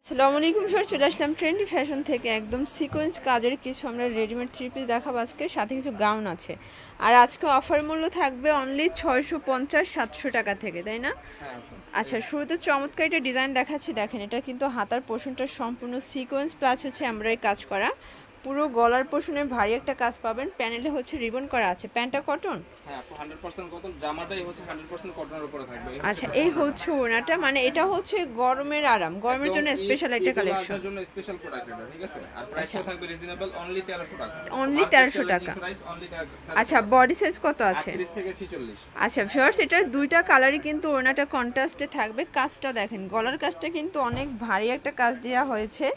আসসালামু আলাইকুম স্যার, চলে আসলাম ট্রেন্ডি ফ্যাশন থেকে একদম সিকোয়েন্স কাজের কিছু আমরা রেডিমেড থ্রি পিস দেখাবো আজকে, সাথে কিছু গাউন আছে। আর আজকে অফার মূল্য থাকবে অনলি 650-700 টাকা থেকে, তাই না? আচ্ছা, শুরুতে চমৎকার একটা ডিজাইন দেখাচ্ছি, দেখেন এটা কিন্তু হাতার পোর্শনটা সম্পূর্ণ সিকোয়েন্স প্লাস হচ্ছে এমব্রয়ডারি কাজ করা, পুরো গলার পোর্শনে ভারী একটা কাজ পাবেন। প্যানেলে হচ্ছে রিবন করা আছে। প্যান্টটা কটন, হ্যাঁ আপু 100% কটন, জামাটাই হচ্ছে 100% কটনের উপরে থাকবে। আচ্ছা এই হচ্ছে ওনাটা, মানে এটা হচ্ছে গরমের আরাম, গরমের জন্য স্পেশাল একটা কালেকশন, জন্য স্পেশাল প্রোডাক্ট এটা, ঠিক আছে? আর প্রাইসটা থাকবে রিজনেবল, অনলি 1300 টাকা, অনলি 1300 টাকা। আচ্ছা, বডি সাইজ কত আছে? 38 থেকে 46। আচ্ছা ভিউয়ার্স, এটার দুইটা কালারই কিন্তু ওনাটা কন্ট্রাস্টে থাকবে। কাজটা দেখেন, গলার কাজটা কিন্তু অনেক ভারী একটা কাজ দেওয়া হয়েছে,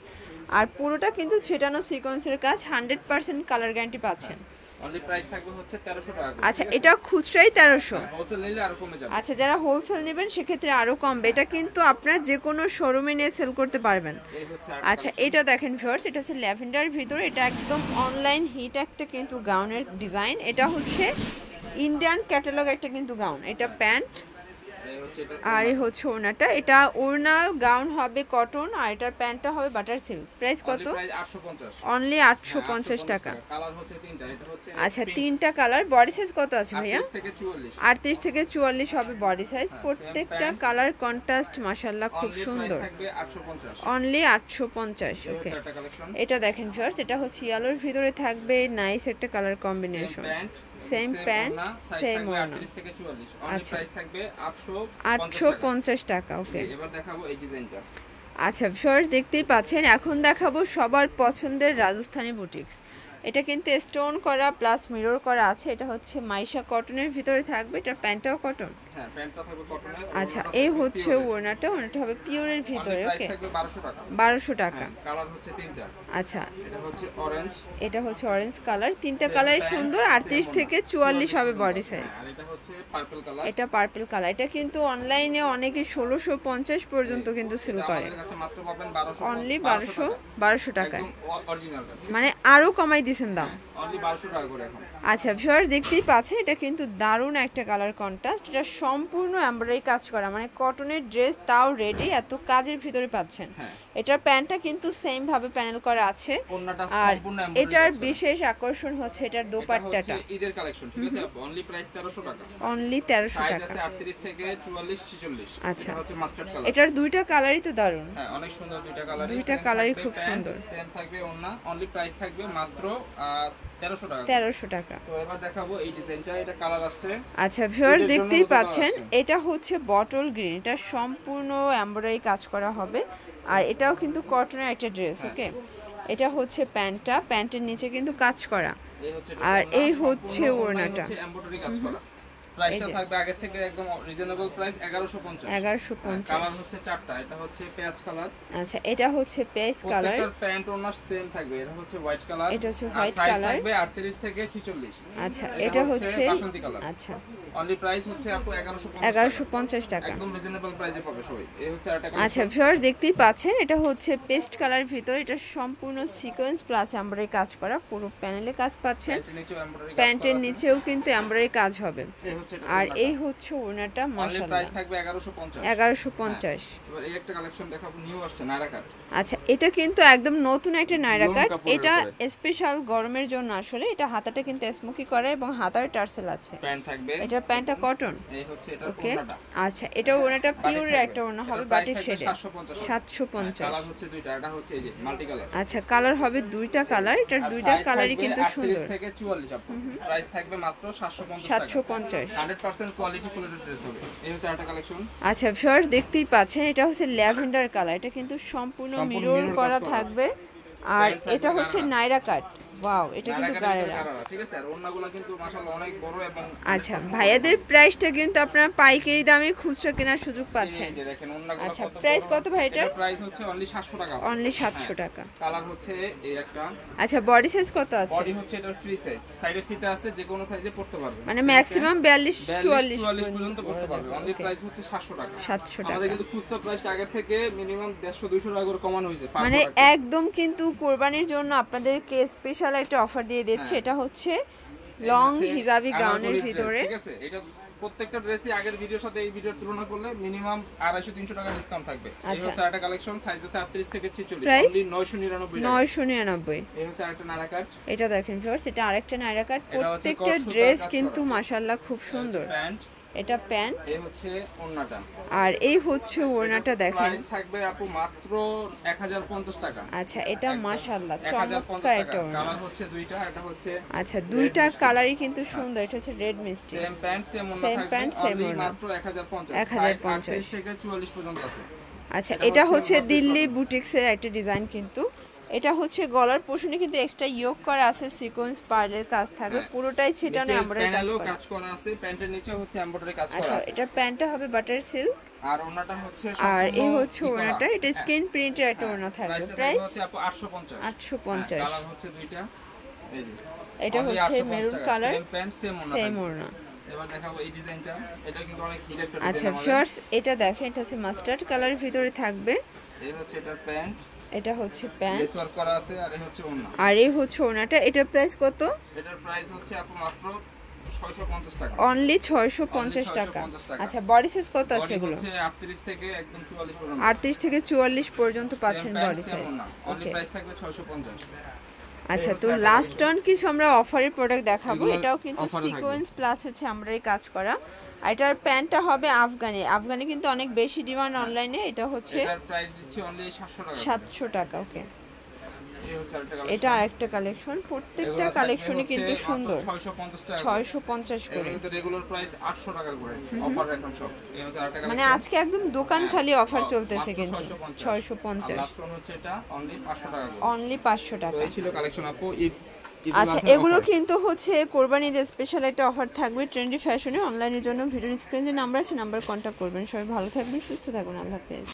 আর পুরোটা কিন্তু ছেটানো সিকোয়েন্সের কাজ। 100% কালার গ্যারান্টি পাচ্ছেন। অনলি প্রাইস থাকবে হচ্ছে 1300 টাকা। আচ্ছা, এটা খুচরাই 1300, হোলসেল নিলে আরো কমে যাবে। আচ্ছা যারা হোলসেল নেবেন সেক্ষেত্রে আরো কমবে। এটা কিন্তু আপনারা যে কোনো শোরুমে নিয়ে সেল করতে পারবেন। আচ্ছা, এটা দেখেন ভিউয়ার্স, এটা হচ্ছে ল্যাভেন্ডার ভিতরে, এটা একদম অনলাইন হিট একটা কিন্তু গাউনের ডিজাইন। এটা হচ্ছে ইন্ডিয়ান ক্যাটালগ একটা কিন্তু গাউন। এটা প্যান্ট আর এই হচ্ছে ওড়নাটা। এটা ওড়না গাউন হবে কটন, আর এটার প্যান্টটা হবে বাটার সিল্ক। প্রাইস কত? অনলি 850 টাকা। আচ্ছা, তিনটা কালার। বডি সাইজ কত আছে ভাইয়া? 38 থেকে 44 হবে বডি সাইজ। প্রত্যেকটা কালার কন্ট্রাস্ট মাশাআল্লাহ খুব সুন্দর। অনলি 850। ওকে, এটা দেখেন ফার্স্ট, এটা হচ্ছে ইয়েলোর ভিতরে থাকবে, নাইস একটা colour combination. Same pant same ওড়না। আচ্ছা, 850 টাকা। ওকে, এবার দেখাবো এই ডিজাইনটা। আচ্ছা ভিউয়ার্স, দেখতেই পাচ্ছেন, এখন দেখাবো সবার পছন্দের রাজস্থানী বুটিক্স। এটা কিন্তু স্টোন করা প্লাস মিরর করা আছে। এটা হচ্ছে মাইশা কটনের ভিতরে থাকবে। এটা প্যান্টটাও কটন। হ্যাঁ, প্যান্টটা থাকবে কটনের। আচ্ছা, এই হচ্ছে ওড়নাটা, ওড়নাটা হবে পিওরের ভিতরে। ওকে, 1200 টাকা। 1200 টাকা। কালার হচ্ছে তিনটা। আচ্ছা, এটা হচ্ছে অরেঞ্জ, এটা হচ্ছে অরেঞ্জ কালার। তিনটা কালারই সুন্দর। 38 থেকে 44 হবে বডি সাইজ। আর এটা হচ্ছে পার্পল কালার। এটা পার্পল কালার। এটা কিন্তু অনলাইনে অনেকে 1650 পর্যন্ত কিন্তু সেল করে। আমাদের কাছে মাত্র পাবেন 1200, অনলি 1200 টাকায়, অরিজিনাল, মানে আরো কমাই দিয়েছেন দাম। অনলি 1200 টাকা করে এখন। আচ্ছা ভিউয়ার্স, দেখতেই পাচ্ছেন, এটা কিন্তু দারুণ একটা কালার কন্ট্রাস্ট। এটা সম্পূর্ণ এমব্রয়ডারি কাজ করা, মানে কটনের ড্রেস, তাও রেডি, এত কাজের ভিতরে পাচ্ছেন। এটার প্যান্টটা কিন্তু সেম ভাবে প্যানেল করা আছে। আর এটার বিশেষ আকর্ষণ হচ্ছে এটার দোপাট্টাটা। ঈদের কালেকশন, ঠিক আছে? অনলি প্রাইস 1300 টাকা। অনলি 1300 টাকা। 38 থেকে 44 46। আচ্ছা, এটা হচ্ছে মাস্টার্ড কালার। এটার দুইটা কালারই তো দারুণ। হ্যাঁ, অনেক সুন্দর দুইটা কালার। দুইটা কালারই খুব সুন্দর। সেম থাকবে ওন্না। অনলি প্রাইস থাকবে মাত্র 1300 টাকা। 1300 টাকা। তো এবার দেখাবো এই ডিজাইনটা। এটা কালার আসছে। আচ্ছা ভিউয়ার্স, দেখতেই পাচ্ছেন, এটা হচ্ছে বটল গ্রিন। এটা সম্পূর্ণ এমব্রয়ডারি কাজ করা হবে, আর এটাও কিন্তু কটনের একটা ড্রেস। ওকে, এটা হচ্ছে প্যান্টটা, প্যান্টের নিচে কিন্তু কাজ করা, আর এই হচ্ছে ওড়নাটা। প্রাইসটা থাকবে আগে থেকে একদম রিজনেবল প্রাইস 1150। 1150। কালার হচ্ছে চারটা। এটা হচ্ছে পেঁয়াজ কালার। আচ্ছা, এটা হচ্ছে পেস্ট কালার। প্রত্যেকটা প্যান্ট ওনার সেম থাকবে। এটা হচ্ছে হোয়াইট কালার। এটা হচ্ছে হোয়াইট কালার। থাকবে 38 থেকে 46। আচ্ছা, এটা হচ্ছে বাসন্তী কালার। আচ্ছা, অনলি প্রাইস হচ্ছে আপু 1150 টাকা। একদম রিজনেবল প্রাইসে পাবে সবাই। এই হচ্ছে আরেকটা কালার। আচ্ছা ভিউয়ার্স, দেখতেই পাচ্ছেন, এটা হচ্ছে পেস্ট কালার ভিতর। এটা সম্পূর্ণ সিকোয়েন্স প্লাস এমব্রয়ডারি কাজ করা, পুরো প্যানেলে কাজ পাচ্ছেন। প্যান্টের নিচেও কিন্তু এমব্রয়ডারি কাজ হবে। আর এই হচ্ছে ওড়নাটা, মাশাআল্লাহ প্রাইস থাকবে 1150। 1150। এবার এই একটা কালেকশন দেখাবো, নিউ আসছে, নায়রা কাট। আচ্ছা, এটা কিন্তু একদম নতুন একটা নায়রা কাট। এটা স্পেশাল গরমের জন্য আসলে। এটা হাতাটা কিন্তু স্মোকি করে এবং হাতার টার্সেল আছে। প্যান্ট থাকবে, এটা প্যান্টটা কটন। এই হচ্ছে এটা ওড়নাটা। আচ্ছা, এটা ওড়নাটা পিওরের একটা ওড়না হবে, বাটিক শেডে। 750। কালার হচ্ছে দুইটা। এটা হচ্ছে এই যে মাল্টি কালার। আচ্ছা, কালার হবে দুইটা কালার। এটার দুইটা কালারই কিন্তু সুন্দর। 38 থেকে 44 আপু। প্রাইস থাকবে মাত্র 750 টাকা। 750। 100% কোয়ালিটি ফুল ড্রেস হবে। এই হচ্ছে আরেকটা কালেকশন। আচ্ছা ভিউয়ার্স, দেখতেই পাচ্ছেন, এটা হচ্ছে ল্যাভেন্ডার কালার। এটা কিন্তু সম্পূর্ণ মিরর করা থাকবে, আর এটা হচ্ছে নায়রা কাট। ওয়াও, এটা কিন্তু গাড়েরা, ঠিক আছে? আর ওন্নাগুলো কিন্তু মাশাআল্লাহ অনেক বড় এবং আচ্ছা ভাইয়াদের প্রাইসটা কিন্তু আপনারা পাইকারি দামে খুচরা কেনার সুযোগ পাচ্ছেন। এই যে দেখেন ওন্নাগুলো। আচ্ছা, প্রাইস কত ভাই এটা? প্রাইস হচ্ছে অনলি 700 টাকা। অনলি 700 টাকা। কালার হচ্ছে এই একটা। আচ্ছা, বডি সাইজ কত আছে? বডি হচ্ছে এটার ফ্রি সাইজ। সাইডে ফিতা আছে, যে কোনো সাইজে পড়তে পারবে, মানে ম্যাক্সিমাম 42 44 পর্যন্ত পড়তে পারবে। অনলি প্রাইস হচ্ছে 700 টাকা। 700 টাকা। আমাদের কিন্তু খুচরা প্রাইস আগে থেকে মিনিমাম 150 200 টাকা করে কমানো হয়েছে। মানে একদম কিন্তু কুরবানির জন্য আপনাদেরকে স্পেশাল একটা অফার দিয়ে দিচ্ছে। এটা হচ্ছে লং হিজাবি গাউনের ভিতরে। ঠিক আছে? এটা প্রত্যেকটা ড্রেসই আগের ভিডিওর সাথে এই ভিডিওর তুলনা করলে মিনিমাম 250-300 টাকা ডিসকাউন্ট থাকবে। এই হচ্ছে আরেকটা কালেকশন, সাইজ আছে 38 থেকে 46, অনলি 999 টাকা। 999। এই হচ্ছে আরেকটা নায়রা কাট, এটা দেখেন ভিউয়ার্স, এটা আরেকটা নায়রা কাট। প্রত্যেকটা ড্রেস কিন্তু মাশাআল্লাহ খুব সুন্দর। প্যান্ট, এটা প্যান্ট, এই হচ্ছে ওড়নাটা, আর এই হচ্ছে ওড়নাটা দেখেন। প্রাইস থাকবে আপু মাত্র 1050 টাকা। আচ্ছা, এটা মাশাআল্লাহ 1050 চমৎকার একটা টাকা। ওড়না। কালার হচ্ছে দুইটা, এটা হচ্ছে আচ্ছা, দুইটা কালারই কিন্তু সুন্দর। এটা হচ্ছে রেড মিষ্টি। সেম প্যান্ট সেম ওড়না সেম থাকবে, প্যান্ট সেম অনলি ওড়না, মাত্র 1050। 1050 28 থেকে 44 পর্যন্ত আছে। আচ্ছা, এটা হচ্ছে দিল্লি বুটিক্সের একটা ডিজাইন কিন্তু। এটা হচ্ছে গলার পোর্শনে কিন্তু এক্সট্রা ইয়োক করা আছে, সিকোয়েন্স পার্লের কাজ থাকবে, পুরোটাই ছিটানো এমব্রয়ডারি কাজ করা আছে। প্যান্টের নিচে হচ্ছে এমব্রয়ডারি কাজ করা আচ্ছা, আছে। এটা প্যান্টটা হবে বাটার সিল্ক, আর ওড়নাটা হচ্ছে আর এই হচ্ছে ওড়নাটা, এটা স্ক্রিন প্রিন্টের একটা ওড়না থাকবে। প্রাইস হচ্ছে আপু 850। 850। কালার হচ্ছে দুইটা, এই যে এটা হচ্ছে maroon colour, same pant same ওড়না। সেম ওড়না। এবার দেখাবো এই ডিজাইনটা, এটা কিন্তু অনেক হিট একটা আচ্ছা ডিজাইন। ভিউয়ার্স, এটা দেখেন, এটা হচ্ছে মাস্টার্ড কালারের ভিতরে থাকবে। এই হচ্ছে এটার প্যান্ট, এটা হচ্ছে প্যান্ট, লেস ওয়ার্ক করা আছে, আর এই হচ্ছে ওড়না। আর এই হচ্ছে ওড়নাটা। এটার প্রাইস কত? এটার প্রাইস হচ্ছে আপু মাত্র 650 টাকা। অনলি 650 টাকা। আচ্ছা, বডি সাইজ কত আছে এগুলো? হচ্ছে 38 থেকে একদম 44 পর্যন্ত। 38 থেকে 44 পর্যন্ত পাচ্ছেন বডি সাইজ। অনলি প্রাইস থাকবে 650। আচ্ছা, তো লাস্ট অন কিছু আমরা অফারের প্রোডাক্ট দেখাবো। এগুলো এটাও কিন্তু offer এ সিকোয়েন্স প্লাস হচ্ছে আমরাই কাজ করা। আর এটার প্যান্টটা হবে আফগানি। আফগানি কিন্তু অনেক বেশি ডিমান্ড অনলাইনে। এটা হচ্ছে এটার প্রাইস দিচ্ছি অনলি 700 টাকা। 700 টাকা। ওকে, এই হচ্ছে আরেকটা কালেকশন। এটা আরেকটা কালেকশন। প্রত্যেকটা কালেকশনই কিন্তু সুন্দর। 650 টাকা। 650 করে। এর রেগুলার প্রাইস 800 টাকা করে। অফার এখন সব। এই হচ্ছে আরেকটা কালেকশন। মানে আজকে একদম দোকান খালি অফার চলতেছে কিন্তু। 650। লাস্ট ওয়ান হচ্ছে এটা অনলি 500 টাকা করে। অনলি 500 তো টাকা। এই ছিল কালেকশন আপু। আচ্ছা, এগুলো কিন্তু হচ্ছে কোরবানি ঈদের স্পেশাল একটা অফার থাকবে ট্রেন্ডি ফ্যাশনে। অনলাইনের জন্য ভিডিওর স্ক্রিনে যে নাম্বার আছে, নাম্বার কন্ট্যাক্ট করবেন। সবাই ভালো থাকবেন, সুস্থ থাকবেন। আল্লাহ হাফেজ।